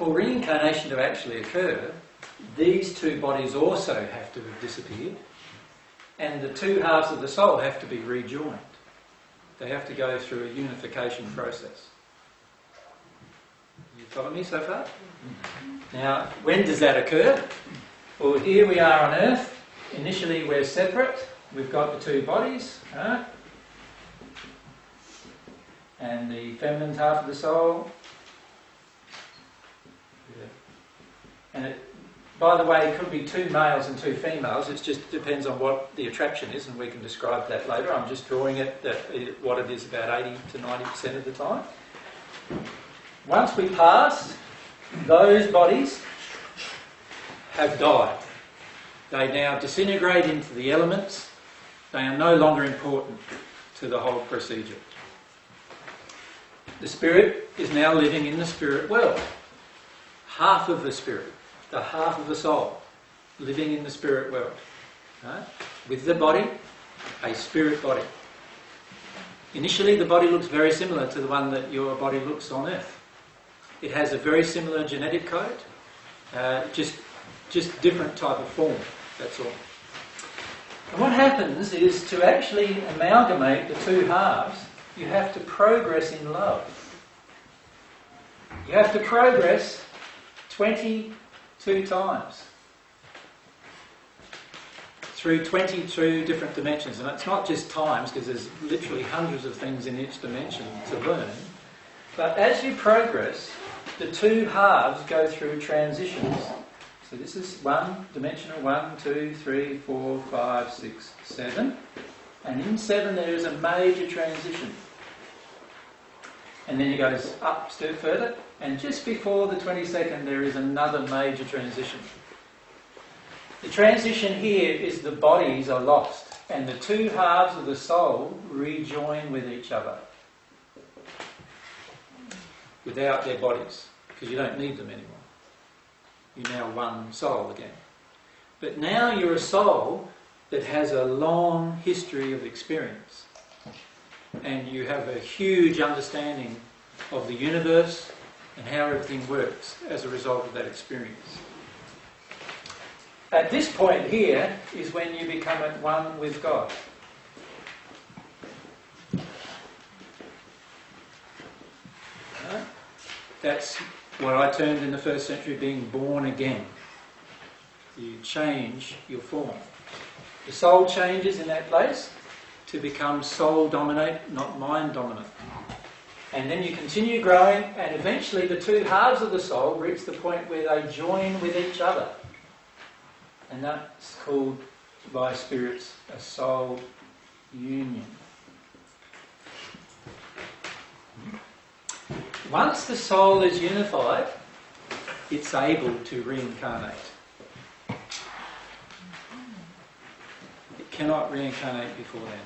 For reincarnation to actually occur, these two bodies also have to have disappeared, and the two halves of the soul have to be rejoined. They have to go through a unification process. You follow me so far? Now, when does that occur? Well, here we are on Earth. Initially we're separate. We've got the two bodies, and the feminine half of the soul. And it, by the way, it could be two males and two females. It just depends on what the attraction is, and we can describe that later. I'm just drawing it what it is about 80 to 90% of the time. Once we pass, those bodies have died. They now disintegrate into the elements. They are no longer important to the whole procedure. The spirit is now living in the spirit world. Half of the spirit, the half of the soul, living in the spirit world. Right? With the body, a spirit body. Initially the body looks very similar to the one that your body looks on Earth. It has a very similar genetic code, just different type of form, that's all. And what happens is, to actually amalgamate the two halves, you have to progress in love. You have to progress 22 times through 22 different dimensions. And it's not just times, because there's literally hundreds of things in each dimension to learn. But as you progress, the two halves go through transitions. So this is one dimensional, 1, 2, 3, 4, 5, 6, 7. And in 7 there is a major transition. And then it goes up still further. And just before the 22nd there is another major transition. The transition here is the bodies are lost, and the two halves of the soul rejoin with each other without their bodies, because you don't need them anymore. You're now one soul again. But now you're a soul that has a long history of experience, and you have a huge understanding of the universe and how everything works as a result of that experience. At this point here is when you become at one with God. That's what I termed in the first century being born again. You change your form. The soul changes in that place to become soul dominate, not mind dominant. And then you continue growing, and eventually the two halves of the soul reach the point where they join with each other. And that's called, by spirits, a soul union. Once the soul is unified, it's able to reincarnate. It cannot reincarnate before then.